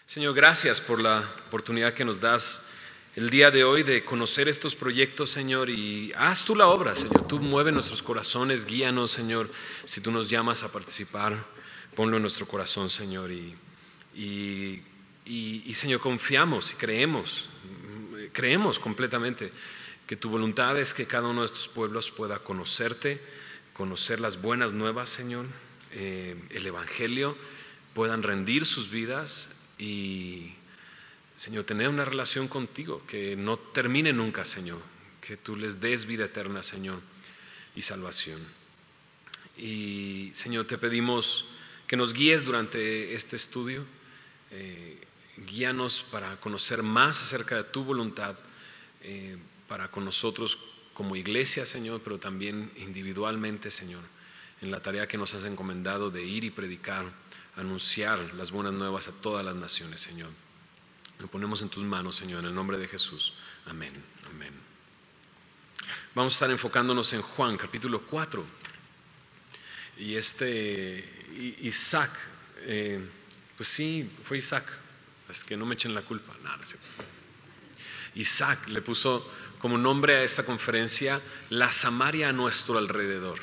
Señor, gracias por la oportunidad que nos das el día de hoy de conocer estos proyectos, Señor, y haz tú la obra, Señor. Tú mueve nuestros corazones, guíanos, Señor. Si tú nos llamas a participar, ponlo en nuestro corazón, Señor. Señor, confiamos y creemos completamente que tu voluntad es que cada uno de estos pueblos pueda conocerte, conocer las buenas nuevas, Señor, el Evangelio, puedan rendir sus vidas y, Señor, tener una relación contigo que no termine nunca, Señor, que tú les des vida eterna, Señor, y salvación. Y, Señor, te pedimos que nos guíes durante este estudio, guíanos para conocer más acerca de tu voluntad, para con nosotros como iglesia, Señor, pero también individualmente, Señor, en la tarea que nos has encomendado de ir y predicar, anunciar las buenas nuevas a todas las naciones, Señor. Lo ponemos en tus manos, Señor, en el nombre de Jesús. Amén. Amén. Vamos a estar enfocándonos en Juan, capítulo 4. Y Isaac, pues sí, fue Isaac. Es que no me echen la culpa. No sé. Isaac le puso como nombre a esta conferencia la Samaria a nuestro alrededor.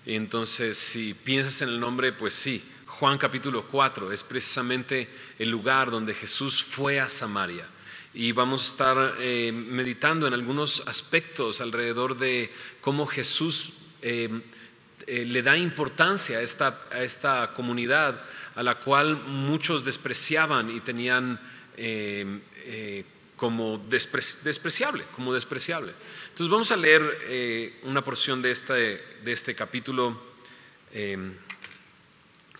Y entonces, si piensas en el nombre, pues sí, Juan capítulo 4 es precisamente el lugar donde Jesús fue a Samaria. Y vamos a estar meditando en algunos aspectos alrededor de cómo Jesús le da importancia a esta comunidad a la cual muchos despreciaban y tenían como despreciable. Entonces vamos a leer una porción de este capítulo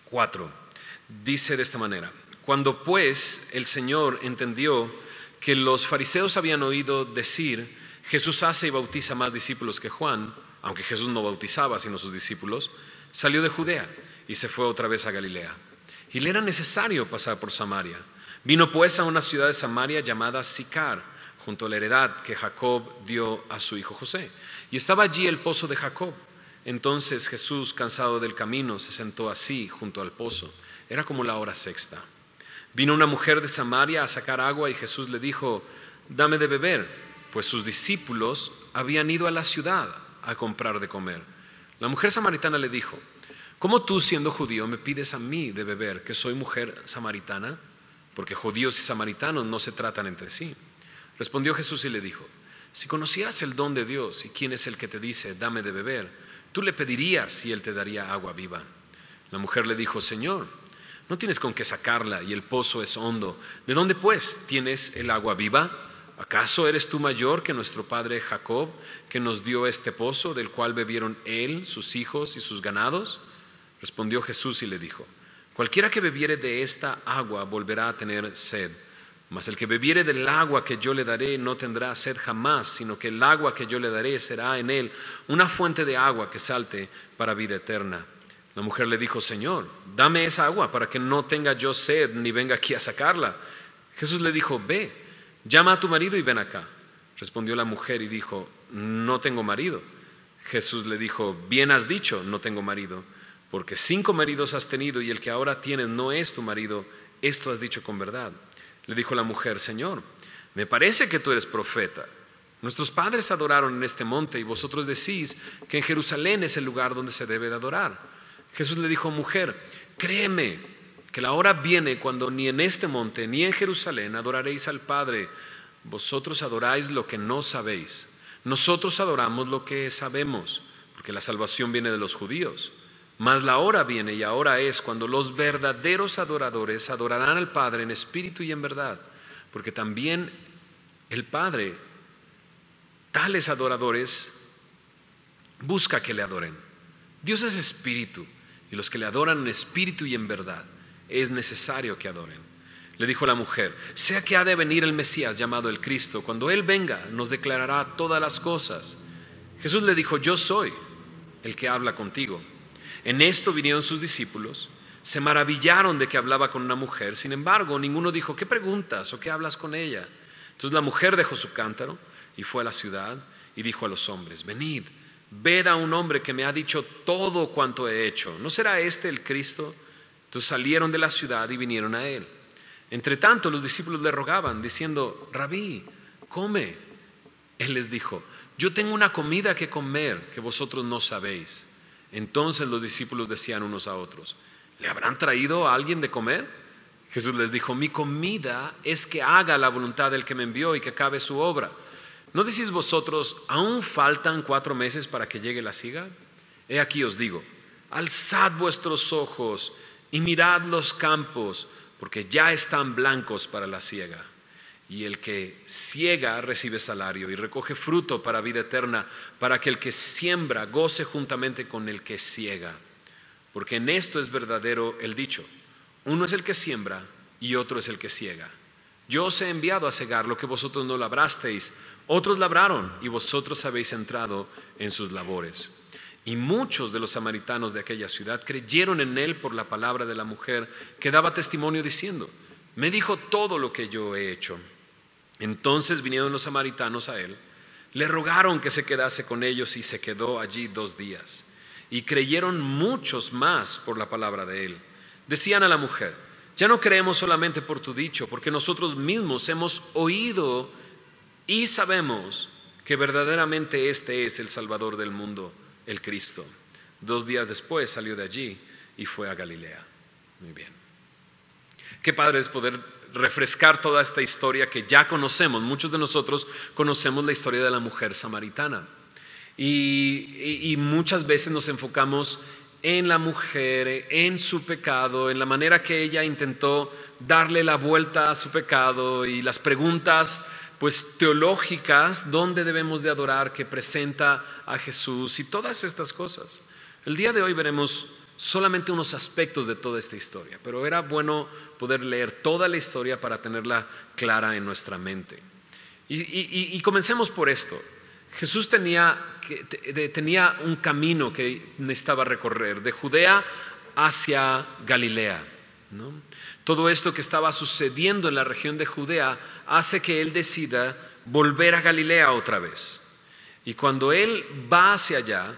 4. Dice de esta manera: cuando pues el Señor entendió que los fariseos habían oído decir, Jesús hace y bautiza más discípulos que Juan, aunque Jesús no bautizaba sino sus discípulos, salió de Judea y se fue otra vez a Galilea. Y le era necesario pasar por Samaria. Vino pues a una ciudad de Samaria llamada Sicar, junto a la heredad que Jacob dio a su hijo José. Y estaba allí el pozo de Jacob. Entonces Jesús, cansado del camino, se sentó así junto al pozo. Era como la hora sexta. Vino una mujer de Samaria a sacar agua y Jesús le dijo: dame de beber, pues sus discípulos habían ido a la ciudad a comprar de comer. La mujer samaritana le dijo: ¿cómo tú, siendo judío, me pides a mí de beber, que soy mujer samaritana? Porque judíos y samaritanos no se tratan entre sí. Respondió Jesús y le dijo: si conocieras el don de Dios y quién es el que te dice dame de beber, tú le pedirías y él te daría agua viva. La mujer le dijo: Señor, no tienes con qué sacarla y el pozo es hondo. ¿De dónde pues tienes el agua viva? ¿Acaso eres tú mayor que nuestro padre Jacob, que nos dio este pozo, del cual bebieron él, sus hijos y sus ganados? Respondió Jesús y le dijo: cualquiera que bebiere de esta agua volverá a tener sed, mas el que bebiere del agua que yo le daré no tendrá sed jamás, sino que el agua que yo le daré será en él una fuente de agua que salte para vida eterna. La mujer le dijo: Señor, dame esa agua para que no tenga yo sed ni venga aquí a sacarla. Jesús le dijo: ve, llama a tu marido y ven acá. Respondió la mujer y dijo: no tengo marido. Jesús le dijo: bien has dicho, no tengo marido, porque 5 maridos has tenido y el que ahora tienes no es tu marido. Esto has dicho con verdad. Le dijo la mujer: Señor, me parece que tú eres profeta. Nuestros padres adoraron en este monte y vosotros decís que en Jerusalén es el lugar donde se debe de adorar. Jesús le dijo: mujer, créeme que la hora viene cuando ni en este monte ni en Jerusalén adoraréis al Padre. Vosotros adoráis lo que no sabéis. Nosotros adoramos lo que sabemos, porque la salvación viene de los judíos. Mas la hora viene y ahora es cuando los verdaderos adoradores adorarán al Padre en espíritu y en verdad, porque también el Padre, tales adoradores, busca que le adoren. Dios es espíritu y los que le adoran en espíritu y en verdad es necesario que adoren. Le dijo la mujer: sea que ha de venir el Mesías llamado el Cristo, cuando Él venga nos declarará todas las cosas. Jesús le dijo: yo soy el que habla contigo. En esto vinieron sus discípulos, se maravillaron de que hablaba con una mujer. Sin embargo, ninguno dijo: ¿qué preguntas o qué hablas con ella? Entonces la mujer dejó su cántaro y fue a la ciudad y dijo a los hombres: venid, ved a un hombre que me ha dicho todo cuanto he hecho. ¿No será este el Cristo? Entonces salieron de la ciudad y vinieron a él. Entre tanto, los discípulos le rogaban, diciendo: Rabí, come. Él les dijo: yo tengo una comida que comer que vosotros no sabéis. Entonces los discípulos decían unos a otros: ¿le habrán traído a alguien de comer? Jesús les dijo: mi comida es que haga la voluntad del que me envió y que acabe su obra. ¿No decís vosotros: aún faltan 4 meses para que llegue la siega? He aquí os digo: alzad vuestros ojos y mirad los campos, porque ya están blancos para la siega. Y el que siega recibe salario y recoge fruto para vida eterna, para que el que siembra goce juntamente con el que siega. Porque en esto es verdadero el dicho: uno es el que siembra y otro es el que siega. Yo os he enviado a segar lo que vosotros no labrasteis, otros labraron y vosotros habéis entrado en sus labores. Y muchos de los samaritanos de aquella ciudad creyeron en él por la palabra de la mujer, que daba testimonio diciendo: me dijo todo lo que yo he hecho. Entonces vinieron los samaritanos a él, le rogaron que se quedase con ellos y se quedó allí 2 días. Y creyeron muchos más por la palabra de él. Decían a la mujer: ya no creemos solamente por tu dicho, porque nosotros mismos hemos oído y sabemos que verdaderamente este es el Salvador del mundo, el Cristo. 2 días después salió de allí y fue a Galilea. Muy bien. Qué padre es poder refrescar toda esta historia que ya conocemos. Muchos de nosotros conocemos la historia de la mujer samaritana. Y muchas veces nos enfocamos en la mujer, en su pecado, en la manera que ella intentó darle la vuelta a su pecado y las preguntas pues teológicas, dónde debemos de adorar, que presenta a Jesús y todas estas cosas. El día de hoy veremos solamente unos aspectos de toda esta historia, pero era bueno poder leer toda la historia para tenerla clara en nuestra mente. Y comencemos por esto. Jesús tenía un camino que necesitaba recorrer, de Judea hacia Galilea, ¿no? Todo esto que estaba sucediendo en la región de Judea hace que él decida volver a Galilea otra vez. Y cuando él va hacia allá,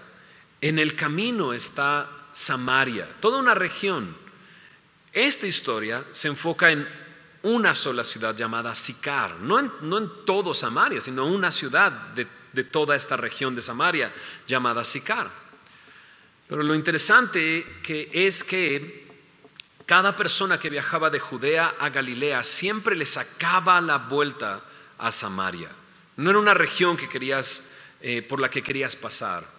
en el camino está Samaria, toda una región. Esta historia se enfoca en una sola ciudad llamada Sicar, no en todo Samaria, sino una ciudad de toda esta región de Samaria llamada Sicar. Pero lo interesante es que cada persona que viajaba de Judea a Galilea siempre le sacaba la vuelta a Samaria. No era una región que por la que querías pasar.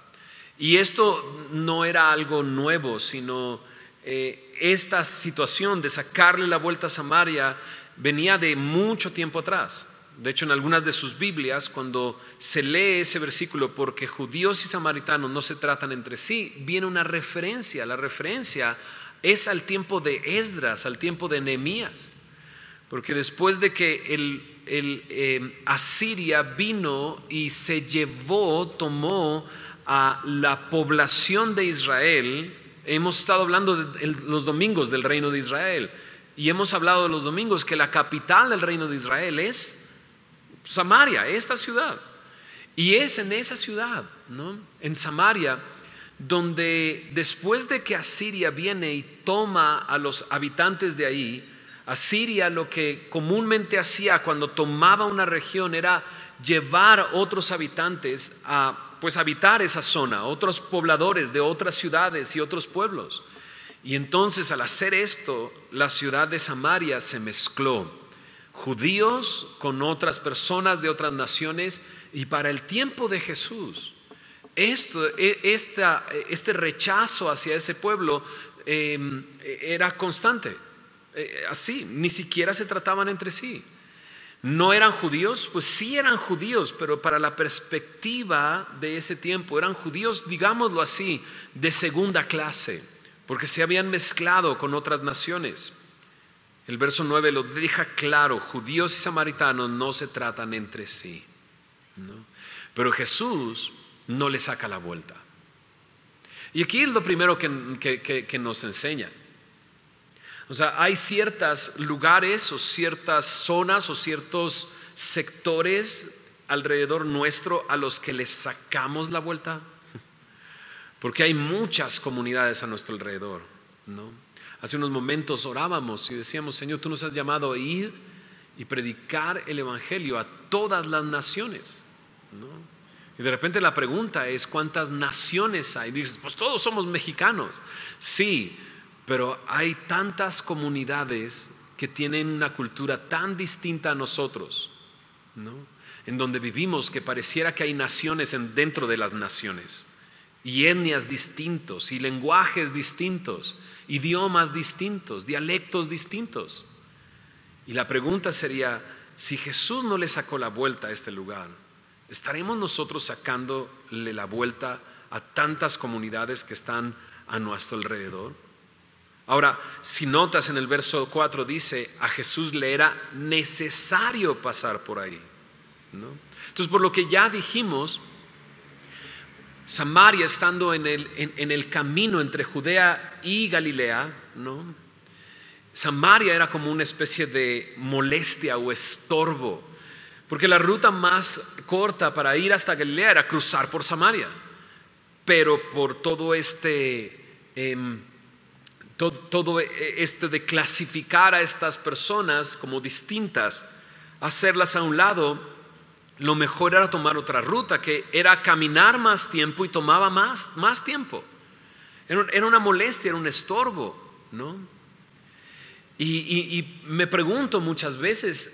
Y esto no era algo nuevo, sino esta situación de sacarle la vuelta a Samaria venía de mucho tiempo atrás. De hecho, en algunas de sus Biblias, cuando se lee ese versículo, porque judíos y samaritanos no se tratan entre sí, viene una referencia. La referencia es al tiempo de Esdras, al tiempo de Nehemías. Porque después de que Asiria vino y tomó a la población de Israel. Hemos estado hablando los domingos del reino de Israel y hemos hablado de los domingos que la capital del reino de Israel es Samaria, esta ciudad. Y es en esa ciudad, ¿no?, en Samaria, donde después de que Asiria viene y toma a los habitantes de ahí, Asiria lo que comúnmente hacía cuando tomaba una región era llevar otros habitantes a habitar esa zona, otros pobladores de otras ciudades y otros pueblos. Y entonces al hacer esto, la ciudad de Samaria se mezcló, judíos con otras personas de otras naciones, y para el tiempo de Jesús, este rechazo hacia ese pueblo era constante. Así, ni siquiera se trataban entre sí. ¿No eran judíos? Pues sí eran judíos, pero para la perspectiva de ese tiempo eran judíos, digámoslo así, de segunda clase, porque se habían mezclado con otras naciones. El verso 9 lo deja claro: judíos y samaritanos no se tratan entre sí, ¿no? Pero Jesús no le saca la vuelta. Y aquí es lo primero que nos enseña. O sea, hay ciertos lugares o ciertas zonas o ciertos sectores alrededor nuestro a los que les sacamos la vuelta, porque hay muchas comunidades a nuestro alrededor, ¿no? Hace unos momentos orábamos y decíamos, Señor, tú nos has llamado a ir y predicar el Evangelio a todas las naciones, ¿no? Y de repente la pregunta es, ¿cuántas naciones hay? Dices, pues todos somos mexicanos. Sí, pero hay tantas comunidades que tienen una cultura tan distinta a nosotros, ¿no? En donde vivimos, que pareciera que hay naciones dentro de las naciones, y etnias distintos, y lenguajes distintos, idiomas distintos, dialectos distintos. Y la pregunta sería, si Jesús no le sacó la vuelta a este lugar, ¿estaremos nosotros sacándole la vuelta a tantas comunidades que están a nuestro alrededor? Ahora, si notas en el verso 4 dice, a Jesús le era necesario pasar por ahí, ¿no? Entonces, por lo que ya dijimos, Samaria, estando en el camino entre Judea y Galilea, ¿no? Samaria era como una especie de molestia o estorbo, porque la ruta más corta para ir hasta Galilea era cruzar por Samaria, pero por todo esto de clasificar a estas personas como distintas, hacerlas a un lado, lo mejor era tomar otra ruta, que era caminar más tiempo y tomaba más tiempo. Era una molestia, era un estorbo, ¿no? Y me pregunto muchas veces,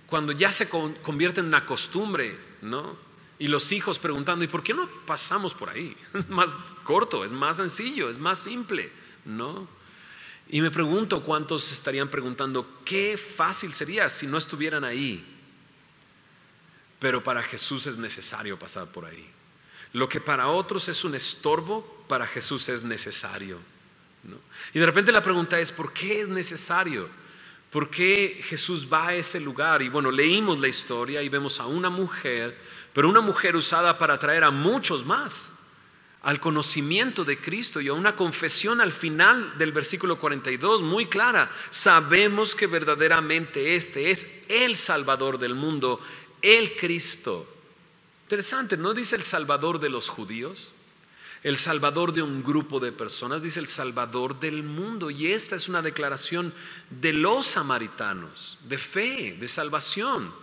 cuando ya se convierte en una costumbre, ¿no? Y los hijos preguntando, ¿y por qué no pasamos por ahí? Es más corto, es más sencillo, es más simple, ¿no? Y me pregunto cuántos estarían preguntando, qué fácil sería si no estuvieran ahí. Pero para Jesús es necesario pasar por ahí. Lo que para otros es un estorbo, para Jesús es necesario, ¿no? Y de repente la pregunta es, ¿por qué es necesario? ¿Por qué Jesús va a ese lugar? Y bueno, leímos la historia y vemos a una mujer, pero una mujer usada para atraer a muchos más al conocimiento de Cristo y a una confesión al final del versículo 42 muy clara. Sabemos que verdaderamente este es el Salvador del mundo, el Cristo. Interesante, no dice el Salvador de los judíos, el Salvador de un grupo de personas, dice el Salvador del mundo. Y esta es una declaración de los samaritanos, de fe, de salvación.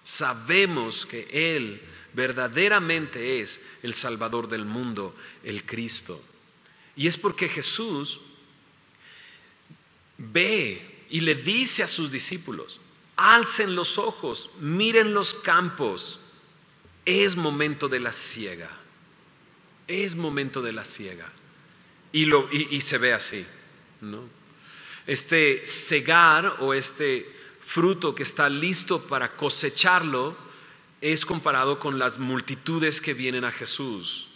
Sabemos que Él verdaderamente es el Salvador del mundo, el Cristo. Y es porque Jesús ve y le dice a sus discípulos, alcen los ojos, miren los campos, es momento de la siega, es momento de la siega. Y se ve así, ¿no? Este segar o este fruto que está listo para cosecharlo es comparado con las multitudes que vienen a Jesús,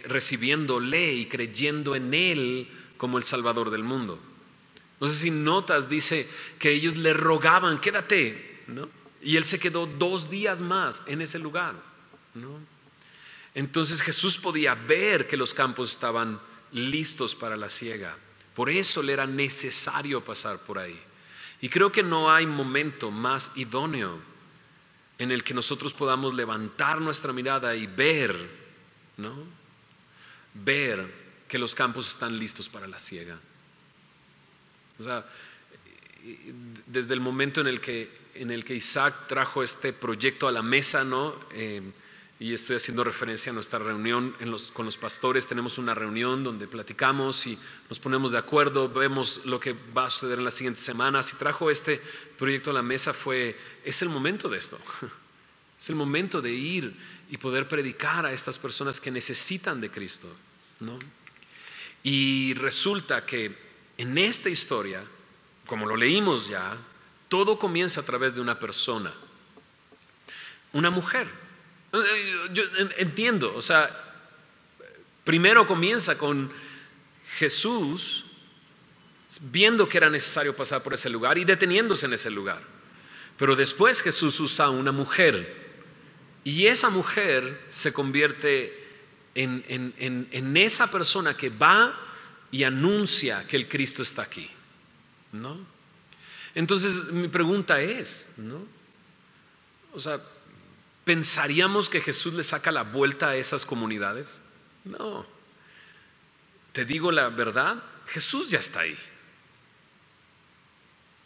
recibiéndole y creyendo en Él como el Salvador del mundo. No sé si notas, dice que ellos le rogaban, quédate, ¿no? Y Él se quedó 2 días más en ese lugar, ¿no? Entonces Jesús podía ver que los campos estaban listos para la siega. Por eso le era necesario pasar por ahí. Y creo que no hay momento más idóneo en el que nosotros podamos levantar nuestra mirada y ver, ¿no? Ver que los campos están listos para la siega. O sea, desde el momento en el que Isaac trajo este proyecto a la mesa, ¿no? Y estoy haciendo referencia a nuestra reunión con los pastores. Tenemos una reunión donde platicamos y nos ponemos de acuerdo, vemos lo que va a suceder en las siguientes semanas. Y trajo este proyecto a la mesa, es el momento de esto. Es el momento de ir y poder predicar a estas personas que necesitan de Cristo, ¿no? Y resulta que en esta historia, como lo leímos ya, todo comienza a través de una persona, una mujer. Yo entiendo, o sea, primero comienza con Jesús viendo que era necesario pasar por ese lugar y deteniéndose en ese lugar. Pero después Jesús usa a una mujer y esa mujer se convierte en esa persona que va y anuncia que el Cristo está aquí, ¿no? Entonces mi pregunta es, ¿no? O sea, ¿pensaríamos que Jesús le saca la vuelta a esas comunidades? No. Te digo la verdad, Jesús ya está ahí,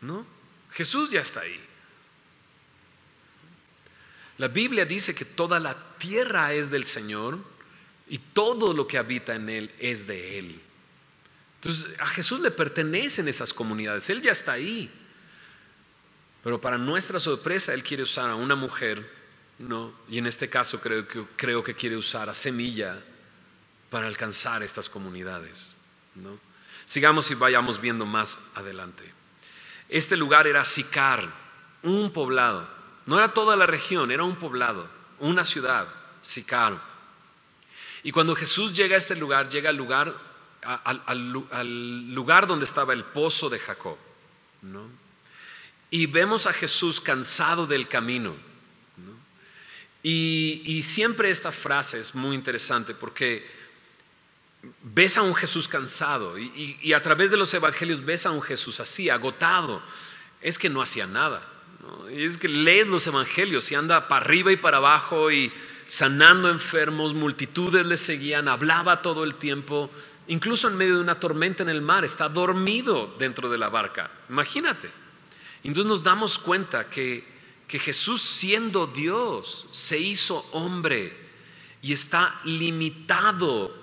¿no? Jesús ya está ahí. La Biblia dice que toda la tierra es del Señor y todo lo que habita en él es de Él. Entonces a Jesús le pertenecen esas comunidades, Él ya está ahí. Pero para nuestra sorpresa Él quiere usar a una mujer, ¿no? Y en este caso creo que quiere usar a Semilla para alcanzar estas comunidades, ¿no? Sigamos y vayamos viendo más adelante. Este lugar era Sicar, un poblado. No era toda la región, era un poblado, una ciudad, Sicar. Y cuando Jesús llega a este lugar, llega al lugar donde estaba el pozo de Jacob, ¿no? Y vemos a Jesús cansado del camino, ¿no? Y siempre esta frase es muy interesante porque ves a un Jesús cansado y a través de los evangelios ves a un Jesús así, agotado. Es que no hacía nada, ¿no? Y es que lees los evangelios y anda para arriba y para abajo y sanando enfermos, multitudes le seguían, hablaba todo el tiempo, incluso en medio de una tormenta en el mar, está dormido dentro de la barca. Imagínate. Entonces nos damos cuenta que Jesús, siendo Dios, se hizo hombre y está limitado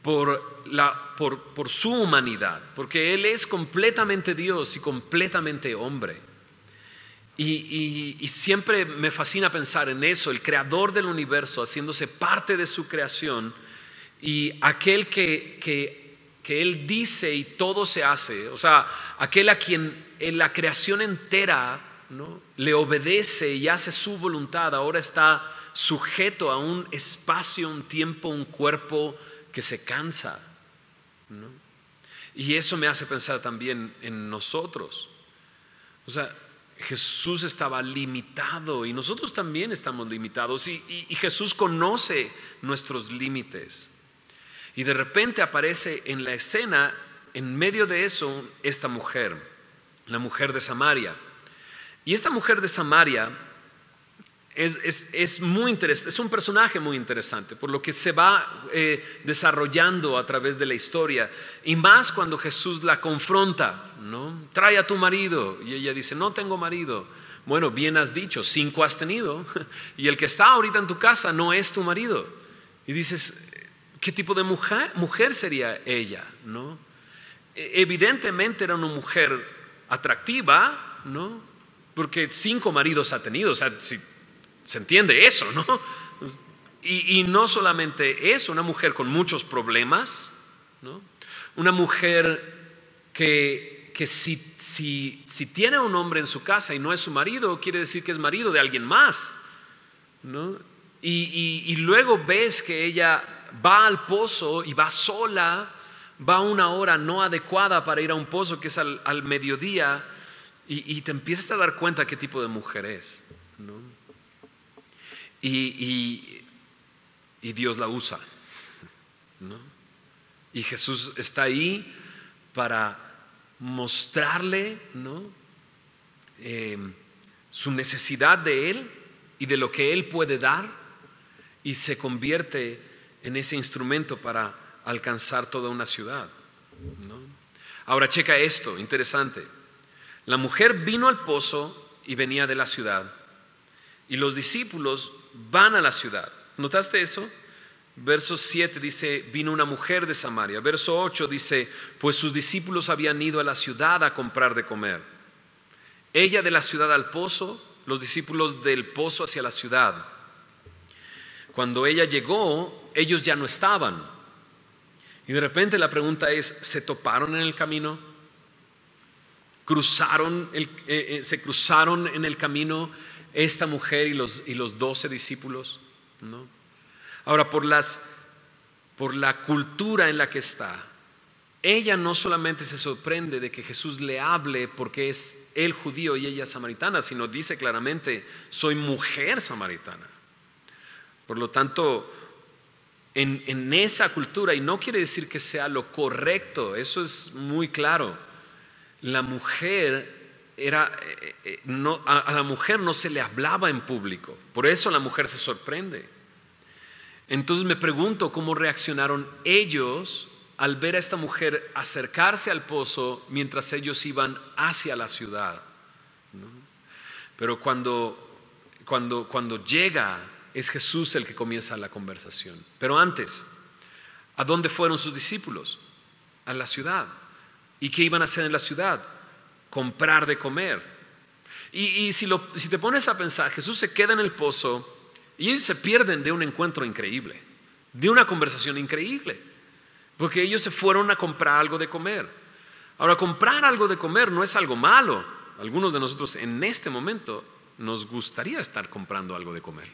por su humanidad, porque Él es completamente Dios y completamente hombre. Y siempre me fascina pensar en eso, el creador del universo haciéndose parte de su creación y aquel que Él dice y todo se hace, o sea, aquel a quien en la creación entera, ¿no?, le obedece y hace su voluntad, ahora está sujeto a un espacio, un tiempo, un cuerpo que se cansa, ¿no? Y eso me hace pensar también en nosotros. O sea, Jesús estaba limitado y nosotros también estamos limitados y Jesús conoce nuestros límites. Y de repente aparece en la escena, en medio de eso, esta mujer, la mujer de Samaria. Y esta mujer de Samaria es muy interesante, es un personaje muy interesante, por lo que se va desarrollando a través de la historia. Y más cuando Jesús la confronta, ¿no? Trae a tu marido. Y ella dice, no tengo marido. Bueno, bien has dicho, 5 has tenido. Y el que está ahorita en tu casa no es tu marido. Y dices, ¿qué tipo de mujer sería ella, ¿no? Evidentemente era una mujer atractiva, ¿no? Porque 5 maridos ha tenido, o sea, si se entiende eso, ¿no? Y no solamente eso, una mujer con muchos problemas, ¿no? Una mujer que si tiene un hombre en su casa y no es su marido, quiere decir que es marido de alguien más, ¿no? Y luego ves que ella va al pozo y va sola, va a una hora no adecuada para ir a un pozo que es al mediodía y te empiezas a dar cuenta qué tipo de mujer es, ¿no? Y Dios la usa, ¿no? Y Jesús está ahí para mostrarle, ¿no?, su necesidad de Él y de lo que Él puede dar, y se convierte en ese instrumento para alcanzar toda una ciudad, ¿no? Ahora checa esto, interesante. La mujer vino al pozo y venía de la ciudad, y los discípulos van a la ciudad. ¿Notaste eso? Verso 7 dice, vino una mujer de Samaria. Verso 8 dice, pues sus discípulos habían ido a la ciudad a comprar de comer. Ella de la ciudad al pozo, los discípulos del pozo hacia la ciudad. Cuando ella llegó, ellos ya no estaban. Y de repente la pregunta es, ¿se toparon en el camino? ¿Se cruzaron en el camino esta mujer y los 12 discípulos? ¿No? Ahora, por la cultura en la que está, ella no solamente se sorprende de que Jesús le hable porque es él judío y ella samaritana, sino dice claramente, soy mujer samaritana. Por lo tanto, en esa cultura, y no quiere decir que sea lo correcto, eso es muy claro, la mujer a la mujer no se le hablaba en público, por eso la mujer se sorprende. Entonces me pregunto cómo reaccionaron ellos al ver a esta mujer acercarse al pozo mientras ellos iban hacia la ciudad, ¿no? Pero cuando llega, es Jesús el que comienza la conversación. Pero antes, ¿a dónde fueron sus discípulos? A la ciudad. ¿Y qué iban a hacer en la ciudad? Comprar de comer. Y si te pones a pensar, Jesús se queda en el pozo y ellos se pierden de un encuentro increíble, de una conversación increíble, porque ellos se fueron a comprar algo de comer. Ahora, comprar algo de comer no es algo malo. Algunos de nosotros en este momento nos gustaría estar comprando algo de comer,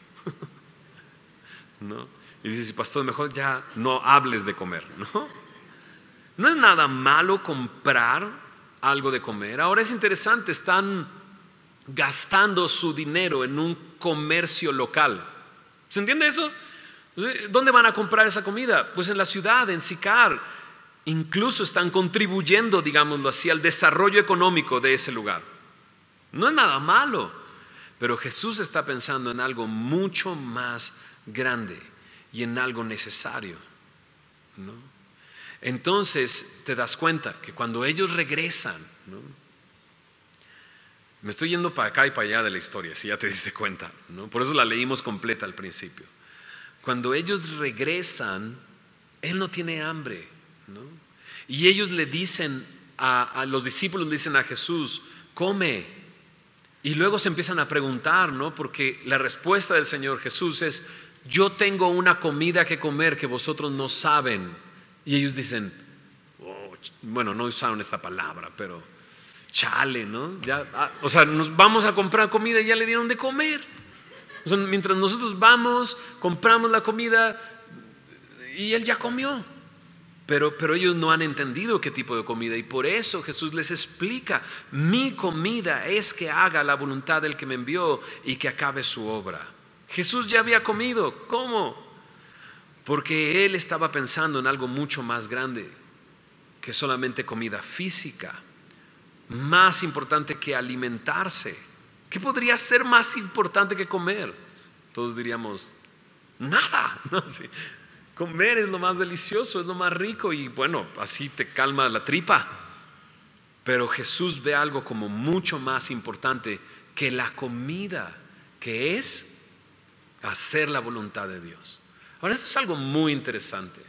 ¿no? Y dices, pastor, mejor ya no hables de comer, ¿no? No es nada malo comprar algo de comer. Ahora es interesante, están gastando su dinero en un comercio local. ¿Se entiende eso? ¿Dónde van a comprar esa comida? Pues en la ciudad, en Sicar. Incluso están contribuyendo, digámoslo así, al desarrollo económico de ese lugar. No es nada malo, pero Jesús está pensando en algo mucho más grande y en algo necesario, ¿no? Entonces te das cuenta que cuando ellos regresan, ¿no? Me estoy yendo para acá y para allá de la historia, si ya te diste cuenta, ¿no? Por eso la leímos completa al principio. Cuando ellos regresan, Él no tiene hambre, ¿no? Y ellos le dicen a los discípulos, le dicen a Jesús, come. Y luego se empiezan a preguntar, ¿no? Porque la respuesta del Señor Jesús es, yo tengo una comida que comer que vosotros no saben. Y ellos dicen, oh, bueno, no usaron esta palabra, pero chale, ¿no? Ya, o sea, nos vamos a comprar comida y ya le dieron de comer. O sea, mientras nosotros vamos, compramos la comida y Él ya comió. Pero ellos no han entendido qué tipo de comida, y por eso Jesús les explica, mi comida es que haga la voluntad del que me envió y que acabe su obra. Jesús ya había comido. ¿Cómo? Porque Él estaba pensando en algo mucho más grande que solamente comida física, más importante que alimentarse. ¿Qué podría ser más importante que comer? Todos diríamos, nada, ¿no? Sí. Comer es lo más delicioso, es lo más rico y bueno, así te calma la tripa. Pero Jesús ve algo como mucho más importante que la comida, que es hacer la voluntad de Dios. Ahora, esto es algo muy interesante.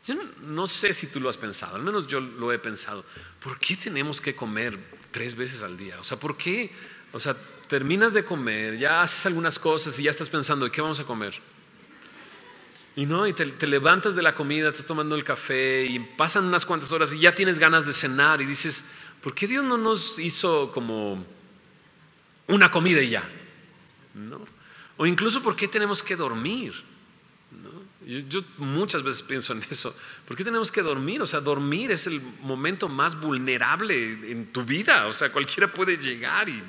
Yo no sé si tú lo has pensado, al menos yo lo he pensado. ¿Por qué tenemos que comer 3 veces al día? O sea, ¿por qué? O sea, terminas de comer, ya haces algunas cosas y ya estás pensando, ¿qué vamos a comer? Y no, y te levantas de la comida, estás tomando el café y pasan unas cuantas horas y ya tienes ganas de cenar y dices, ¿por qué Dios no nos hizo como una comida y ya? ¿No? O incluso, ¿por qué tenemos que dormir? ¿No? Yo muchas veces pienso en eso. ¿Por qué tenemos que dormir? O sea, dormir es el momento más vulnerable en tu vida. O sea, cualquiera puede llegar y...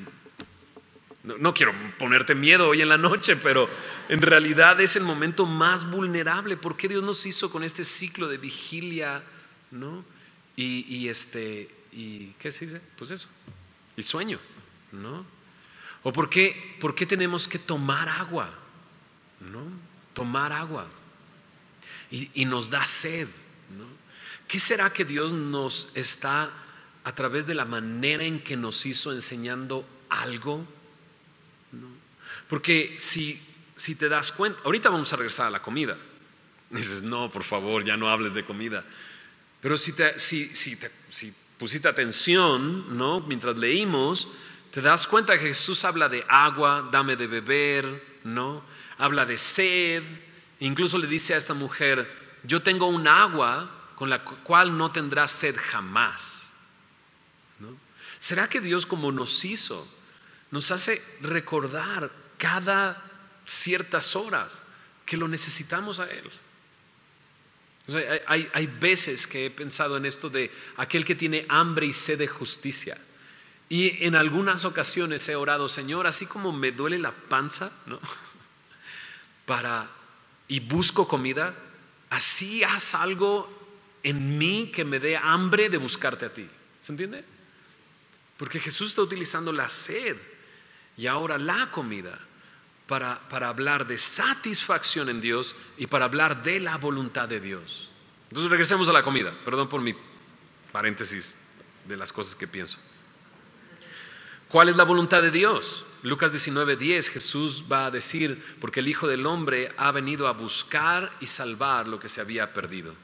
No quiero ponerte miedo hoy en la noche, pero en realidad es el momento más vulnerable. ¿Por qué Dios nos hizo con este ciclo de vigilia, ¿no? Y ¿qué se dice? Pues eso, y sueño, ¿no? ¿O por qué tenemos que tomar agua, ¿no? Tomar agua y nos da sed, ¿no? ¿Qué será que Dios nos está, a través de la manera en que nos hizo, enseñando algo? ¿No? Porque si te das cuenta, ahorita vamos a regresar a la comida. Dices, no, por favor, ya no hables de comida. Pero si pusiste atención, ¿no? Mientras leímos, te das cuenta que Jesús habla de agua, dame de beber, ¿no? Habla de sed. Incluso le dice a esta mujer, yo tengo un agua con la cual no tendrás sed jamás, ¿no? ¿Será que Dios, como nos hizo, nos hace recordar cada ciertas horas que lo necesitamos a Él? O sea, hay veces que he pensado en esto de aquel que tiene hambre y sed de justicia. Y en algunas ocasiones he orado, Señor, así como me duele la panza, ¿no? Y busco comida, así haz algo en mí que me dé hambre de buscarte a ti. ¿Se entiende? Porque Jesús está utilizando la sed y ahora la comida para hablar de satisfacción en Dios y para hablar de la voluntad de Dios. Entonces regresemos a la comida. Perdón por mi paréntesis de las cosas que pienso. ¿Cuál es la voluntad de Dios? Lucas 19:10, Jesús va a decir, porque el Hijo del Hombre ha venido a buscar y salvar lo que se había perdido.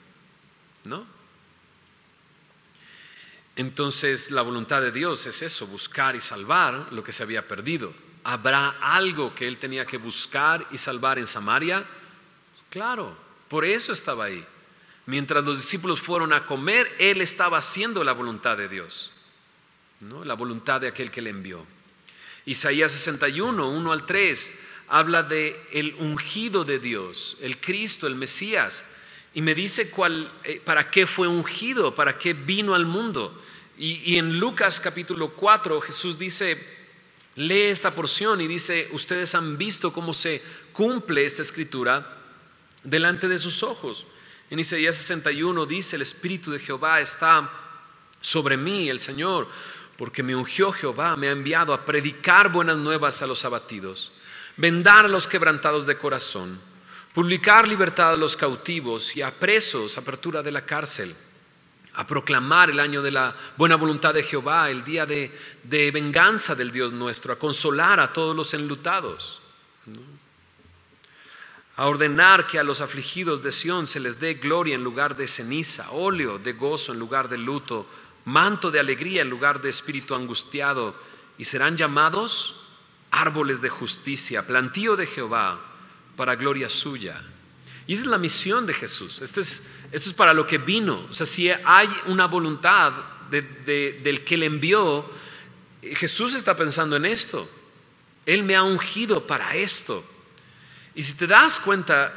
¿No? Entonces la voluntad de Dios es eso, buscar y salvar lo que se había perdido. ¿Habrá algo que Él tenía que buscar y salvar en Samaria? Claro, por eso estaba ahí. Mientras los discípulos fueron a comer, Él estaba haciendo la voluntad de Dios, ¿no? La voluntad de aquel que le envió. Isaías 61, 1 al 3, habla de el ungido de Dios, el Cristo, el Mesías. Y me dice para qué fue ungido, para qué vino al mundo. Y en Lucas capítulo 4 Jesús dice, lee esta porción y dice, ustedes han visto cómo se cumple esta escritura delante de sus ojos. En Isaías 61 dice, el Espíritu de Jehová está sobre mí, el Señor, porque me ungió Jehová, me ha enviado a predicar buenas nuevas a los abatidos, vendar a los quebrantados de corazón, publicar libertad a los cautivos y a presos, apertura de la cárcel, a proclamar el año de la buena voluntad de Jehová, el día de venganza del Dios nuestro, a consolar a todos los enlutados, ¿no? A ordenar que a los afligidos de Sión se les dé gloria en lugar de ceniza, óleo de gozo en lugar de luto, manto de alegría en lugar de espíritu angustiado, y serán llamados árboles de justicia, plantío de Jehová, para gloria suya. Y esa es la misión de Jesús. Esto es para lo que vino. O sea, si hay una voluntad del que le envió, Jesús está pensando en esto. Él me ha ungido para esto. Y si te das cuenta,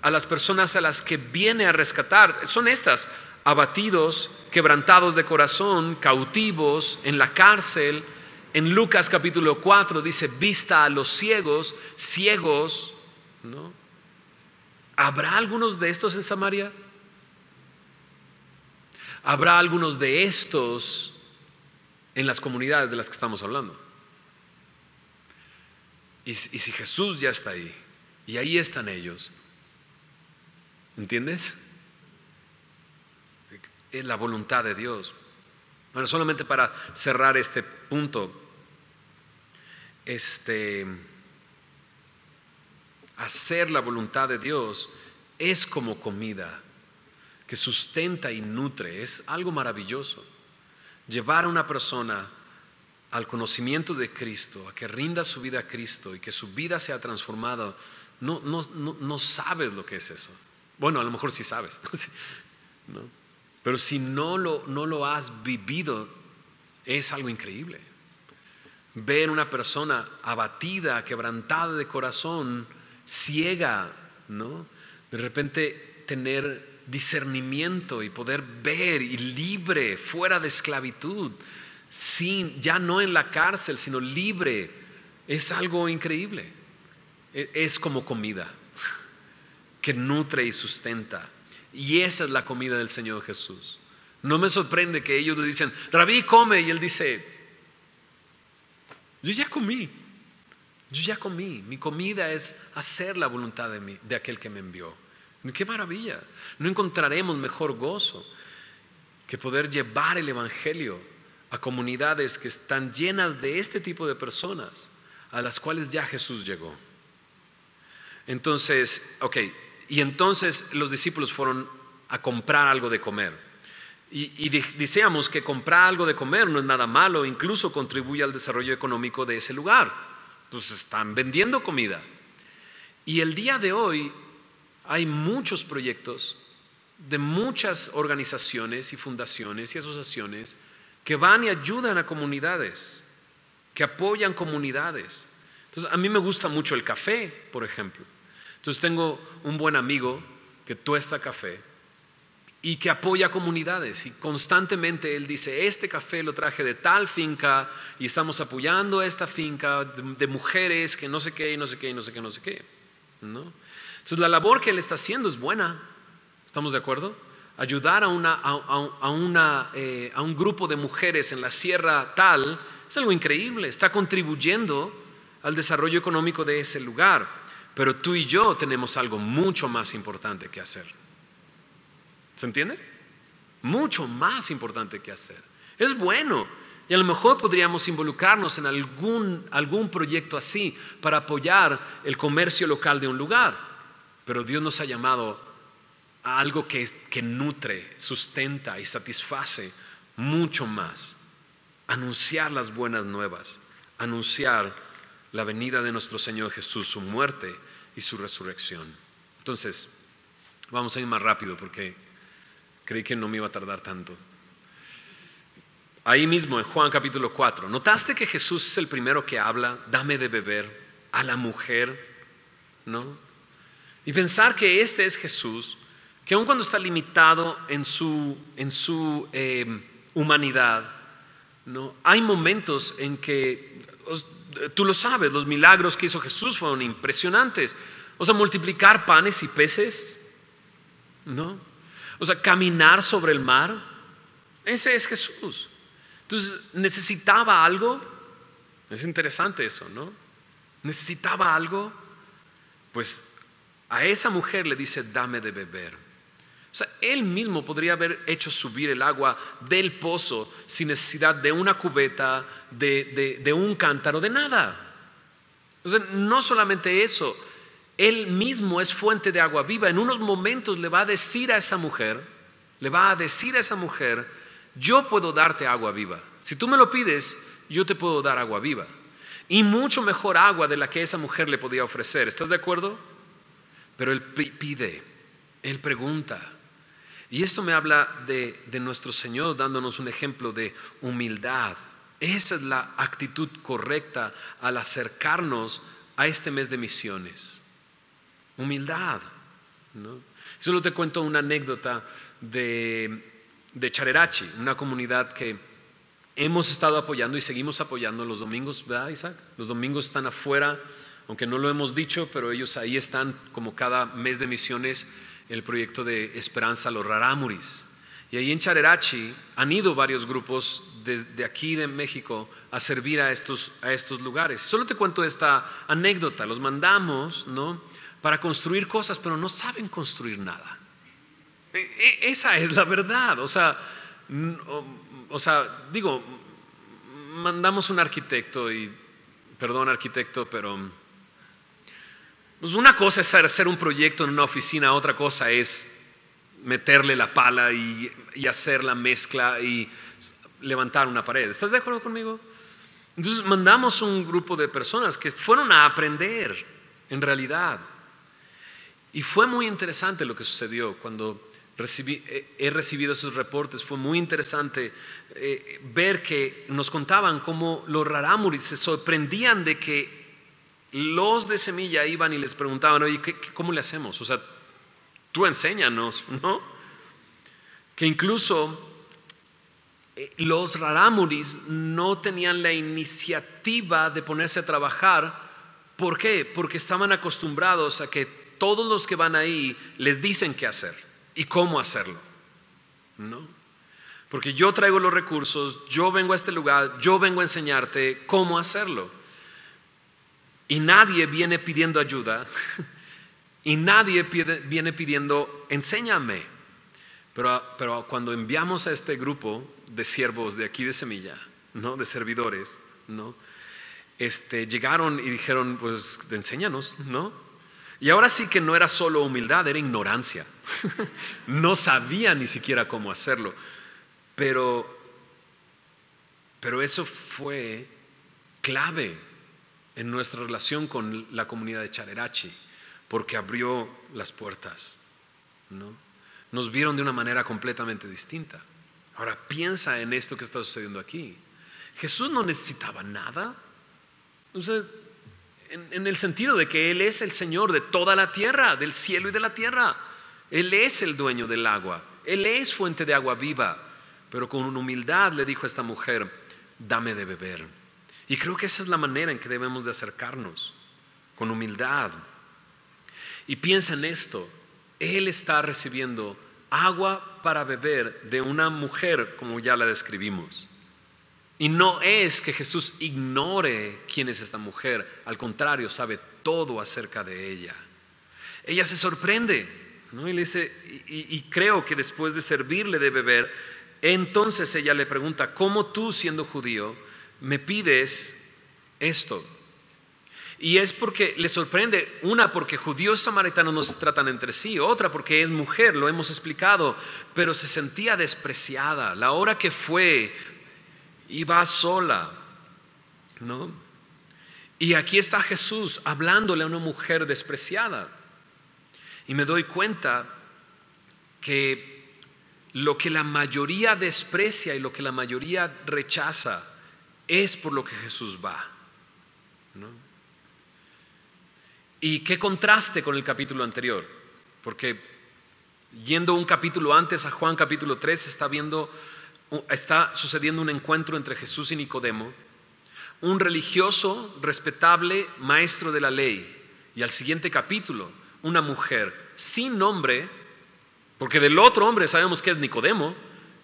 a las personas a las que viene a rescatar son estas: abatidos, quebrantados de corazón, cautivos, en la cárcel. En Lucas capítulo 4 dice, vista a los ciegos, ciegos, ¿no? ¿Habrá algunos de estos en Samaria? ¿Habrá algunos de estos en las comunidades de las que estamos hablando? Y si Jesús ya está ahí, y ahí están ellos, ¿entiendes? Es la voluntad de Dios. Bueno, solamente para cerrar este punto, hacer la voluntad de Dios es como comida que sustenta y nutre, es algo maravilloso. Llevar a una persona al conocimiento de Cristo, a que rinda su vida a Cristo y que su vida sea transformada, no sabes lo que es eso. Bueno, a lo mejor sí sabes, ¿no? Pero si no lo has vivido, es algo increíble. Ver una persona abatida, quebrantada de corazón, ciega, ¿no? De repente tener discernimiento y poder ver, y libre, fuera de esclavitud, ya no en la cárcel, sino libre, es algo increíble. Es como comida que nutre y sustenta. Y esa es la comida del Señor Jesús. No me sorprende que ellos le dicen, Rabí, come, y Él dice, yo ya comí, mi comida es hacer la voluntad de aquel que me envió. ¡Qué maravilla! No encontraremos mejor gozo que poder llevar el Evangelio a comunidades que están llenas de este tipo de personas, a las cuales ya Jesús llegó. Entonces, y entonces los discípulos fueron a comprar algo de comer. Y decíamos que comprar algo de comer no es nada malo, incluso contribuye al desarrollo económico de ese lugar. Pues están vendiendo comida. Y el día de hoy hay muchos proyectos de muchas organizaciones y fundaciones y asociaciones que van y ayudan a comunidades, que apoyan comunidades. Entonces, a mí me gusta mucho el café, por ejemplo. Entonces tengo un buen amigo que tuesta café y que apoya comunidades, y constantemente él dice, este café lo traje de tal finca y estamos apoyando a esta finca de mujeres que no sé qué, y no sé qué, y no sé qué, no sé qué, ¿no? Entonces la labor que él está haciendo es buena, ¿estamos de acuerdo? Ayudar a un grupo de mujeres en la sierra tal es algo increíble, está contribuyendo al desarrollo económico de ese lugar. Pero tú y yo tenemos algo mucho más importante que hacer. ¿Se entiende? Mucho más importante que hacer. Es bueno. Y a lo mejor podríamos involucrarnos en algún proyecto así para apoyar el comercio local de un lugar. Pero Dios nos ha llamado a algo que nutre, sustenta y satisface mucho más. Anunciar las buenas nuevas, anunciar la venida de nuestro Señor Jesús, su muerte y su resurrección. Entonces, vamos a ir más rápido porque creí que no me iba a tardar tanto. Ahí mismo en Juan capítulo 4, ¿notaste que Jesús es el primero que habla, dame de beber, a la mujer? ¿No? Y pensar que este es Jesús, que aun cuando está limitado en su humanidad, ¿no? Hay momentos en que, tú lo sabes, los milagros que hizo Jesús fueron impresionantes. O sea, multiplicar panes y peces, ¿no? O sea, caminar sobre el mar, ese es Jesús. Entonces, necesitaba algo. Es interesante eso, ¿no? Necesitaba algo. Pues a esa mujer le dice, dame de beber. O sea, él mismo podría haber hecho subir el agua del pozo sin necesidad de una cubeta, de un cántaro, de nada. O sea, no solamente eso, él mismo es fuente de agua viva. En unos momentos le va a decir a esa mujer, yo puedo darte agua viva. Si tú me lo pides, yo te puedo dar agua viva. Y mucho mejor agua de la que esa mujer le podía ofrecer. ¿Estás de acuerdo? Pero él pide, él pregunta. Y esto me habla de nuestro Señor dándonos un ejemplo de humildad. Esa es la actitud correcta al acercarnos a este mes de misiones. Humildad, ¿no? Solo te cuento una anécdota de Charerachi, una comunidad que hemos estado apoyando y seguimos apoyando los domingos, ¿verdad, Isaac? Los domingos están afuera, aunque no lo hemos dicho, pero ellos ahí están como cada mes de misiones, el proyecto de Esperanza Los Rarámuris. Y ahí en Charerachi han ido varios grupos desde aquí de México a servir a estos lugares. Solo te cuento esta anécdota, los mandamos, ¿no?, para construir cosas, pero no saben construir nada. Esa es la verdad. O sea, digo, mandamos un arquitecto y, perdón arquitecto, pero pues una cosa es hacer un proyecto en una oficina, otra cosa es meterle la pala y hacer la mezcla y levantar una pared. ¿Estás de acuerdo conmigo? Entonces mandamos un grupo de personas que fueron a aprender en realidad. Y fue muy interesante lo que sucedió cuando he recibido esos reportes. Fue muy interesante ver que nos contaban cómo los rarámuris se sorprendían de que los de Semilla iban y les preguntaban, oye, ¿cómo le hacemos? O sea, tú enséñanos, ¿no? Que incluso los rarámuris no tenían la iniciativa de ponerse a trabajar. ¿Por qué? Porque estaban acostumbrados a que todos los que van ahí les dicen qué hacer y cómo hacerlo, ¿no? Porque yo traigo los recursos, yo vengo a este lugar, yo vengo a enseñarte cómo hacerlo. Y nadie viene pidiendo ayuda y nadie viene pidiendo enséñame. Pero cuando enviamos a este grupo de siervos de aquí de Semilla, ¿no?, de servidores, ¿no?, llegaron y dijeron, pues enséñanos, ¿no? Y ahora sí que no era solo humildad, era ignorancia. No sabía ni siquiera cómo hacerlo. Pero eso fue clave en nuestra relación con la comunidad de Charerachi, porque abrió las puertas, ¿no? Nos vieron de una manera completamente distinta. Ahora piensa en esto que está sucediendo aquí. Jesús no necesitaba nada. O sea, en el sentido de que Él es el Señor de toda la tierra, del cielo y de la tierra. Él es el dueño del agua, Él es fuente de agua viva. Pero con humildad le dijo a esta mujer, dame de beber. Y creo que esa es la manera en que debemos de acercarnos, con humildad. Y piensa en esto, Él está recibiendo agua para beber de una mujer como ya la describimos. Y no es que Jesús ignore quién es esta mujer, al contrario, sabe todo acerca de ella. Ella se sorprende ¿no? Y le dice, y creo que después de servirle de beber, entonces ella le pregunta, ¿cómo tú, siendo judío, me pides esto? Y es porque le sorprende, una, porque judíos y samaritanos no se tratan entre sí, otra, porque es mujer, lo hemos explicado, pero se sentía despreciada. La hora que fue, iba sola, ¿no? Y aquí está Jesús hablándole a una mujer despreciada. Y me doy cuenta que lo que la mayoría desprecia y lo que la mayoría rechaza es por lo que Jesús va, ¿no? Y qué contraste con el capítulo anterior, porque yendo un capítulo antes a Juan capítulo 3 está sucediendo un encuentro entre Jesús y Nicodemo, un religioso respetable maestro de la ley, y al siguiente capítulo una mujer sin nombre, porque del otro hombre sabemos que es Nicodemo,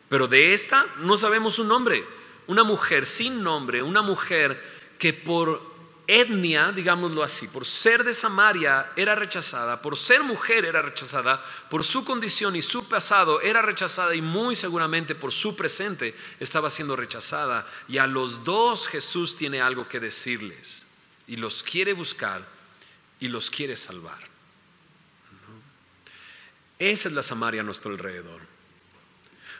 pero de esta no sabemos su nombre. Una mujer sin nombre, una mujer que por etnia, digámoslo así, por ser de Samaria era rechazada, por ser mujer era rechazada, por su condición y su pasado era rechazada, y muy seguramente por su presente estaba siendo rechazada. Y a los dos Jesús tiene algo que decirles, y los quiere buscar y los quiere salvar, ¿no? Esa es la Samaria a nuestro alrededor.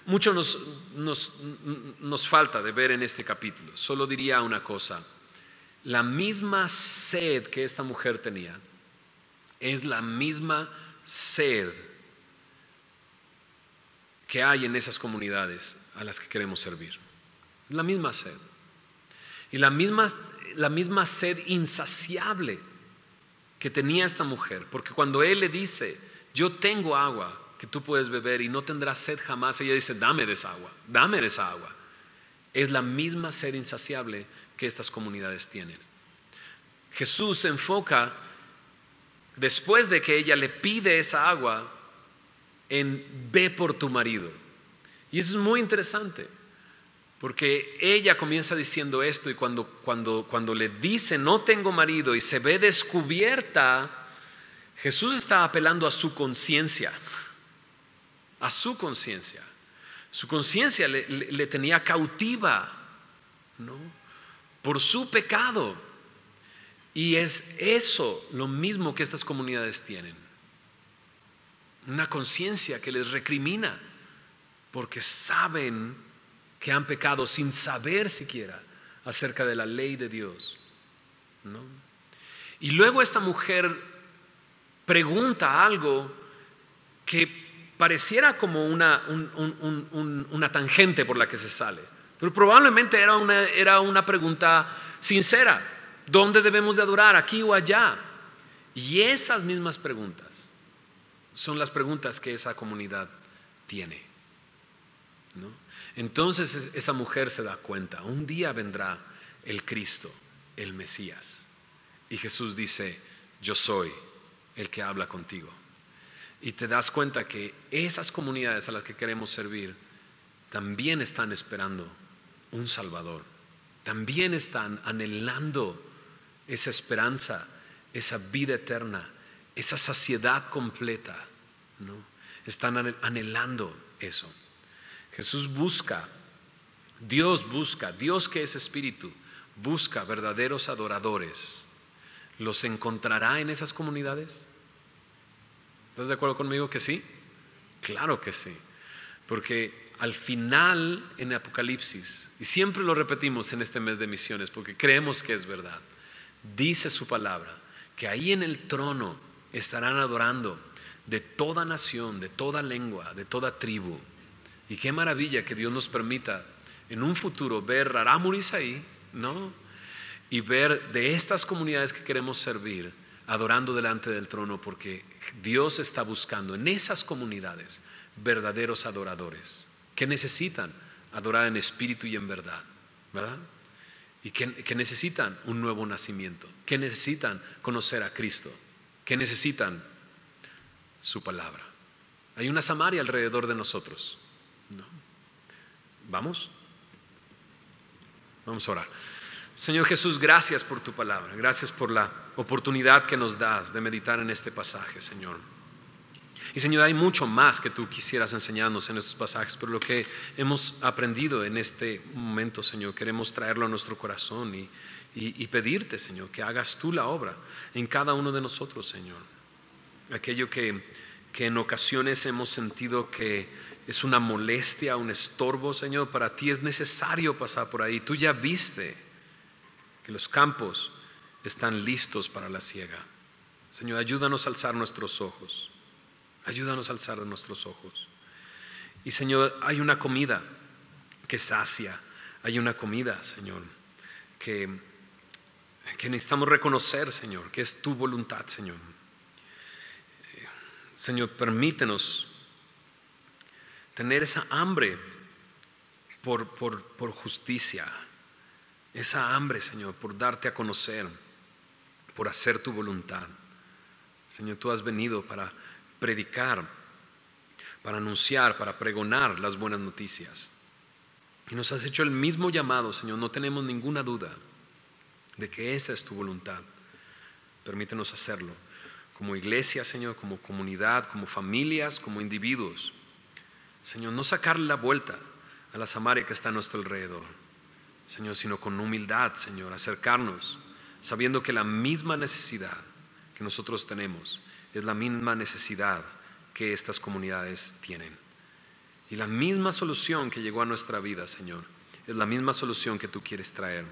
Mucho nos falta de ver en este capítulo. Solo diría una cosa: la misma sed que esta mujer tenía es la misma sed que hay en esas comunidades a las que queremos servir. La misma sed. Y la misma sed insaciable que tenía esta mujer. Porque cuando él le dice, yo tengo agua que tú puedes beber y no tendrás sed jamás, ella dice, dame de esa agua, dame de esa agua. Es la misma sed insaciable que estas comunidades tienen. Jesús se enfoca, después de que ella le pide esa agua, en ve por tu marido. Y eso es muy interesante, porque ella comienza diciendo esto, y cuando le dice no tengo marido y se ve descubierta, Jesús está apelando a su conciencia, a su conciencia. Su conciencia le tenía cautiva, ¿no?, por su pecado. Y es eso lo mismo que estas comunidades tienen. Una conciencia que les recrimina porque saben que han pecado sin saber siquiera acerca de la ley de Dios, ¿no? Y luego esta mujer pregunta algo que pareciera como una tangente por la que se sale, pero probablemente era una pregunta sincera. ¿Dónde debemos de adorar? ¿Aquí o allá? Y esas mismas preguntas son las preguntas que esa comunidad tiene, ¿no? Entonces esa mujer se da cuenta, un día vendrá el Cristo, el Mesías, y Jesús dice, yo soy el que habla contigo. Y te das cuenta que esas comunidades a las que queremos servir también están esperando un Salvador, también están anhelando esa esperanza, esa vida eterna, esa saciedad completa, ¿no? Están anhelando eso. Jesús busca, Dios que es espíritu, busca verdaderos adoradores. ¿Los encontrará en esas comunidades? ¿Estás de acuerdo conmigo que sí? Claro que sí, porque al final en Apocalipsis, y siempre lo repetimos en este mes de misiones porque creemos que es verdad, dice su palabra que ahí en el trono estarán adorando de toda nación, de toda lengua, de toda tribu. Y qué maravilla que Dios nos permita en un futuro ver Rarámuris ahí, ¿no?, y ver de estas comunidades que queremos servir adorando delante del trono, porque Dios está buscando en esas comunidades verdaderos adoradores que necesitan adorar en espíritu y en verdad, ¿verdad? Y que necesitan un nuevo nacimiento, que necesitan conocer a Cristo, que necesitan su palabra. Hay una Samaria alrededor de nosotros, ¿no? ¿Vamos? Vamos a orar. Señor Jesús, gracias por tu palabra, gracias por la oportunidad que nos das de meditar en este pasaje, Señor. Y Señor, hay mucho más que tú quisieras enseñarnos en estos pasajes, pero lo que hemos aprendido en este momento, Señor, queremos traerlo a nuestro corazón y pedirte, Señor, que hagas tú la obra en cada uno de nosotros, Señor. Aquello que en ocasiones hemos sentido que es una molestia, un estorbo, Señor, para ti es necesario pasar por ahí. Tú ya viste que los campos están listos para la siega. Señor, ayúdanos a alzar nuestros ojos. Ayúdanos a alzar nuestros ojos. Y Señor, hay una comida que sacia. Hay una comida, Señor, que necesitamos reconocer, Señor, que es tu voluntad, Señor. Señor, permítenos tener esa hambre por justicia. Esa hambre, Señor, por darte a conocer, por hacer tu voluntad. Señor, tú has venido para predicar, para anunciar, para pregonar las buenas noticias. Y nos has hecho el mismo llamado, Señor. No tenemos ninguna duda de que esa es tu voluntad. Permítenos hacerlo como iglesia, Señor, como comunidad, como familias, como individuos. Señor, no sacarle la vuelta a la Samaria que está a nuestro alrededor, Señor, sino con humildad, Señor, acercarnos, sabiendo que la misma necesidad que nosotros tenemos es la misma necesidad que estas comunidades tienen. Y la misma solución que llegó a nuestra vida, Señor, es la misma solución que tú quieres traer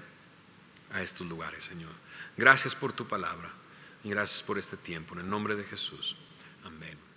a estos lugares, Señor. Gracias por tu palabra y gracias por este tiempo. En el nombre de Jesús. Amén.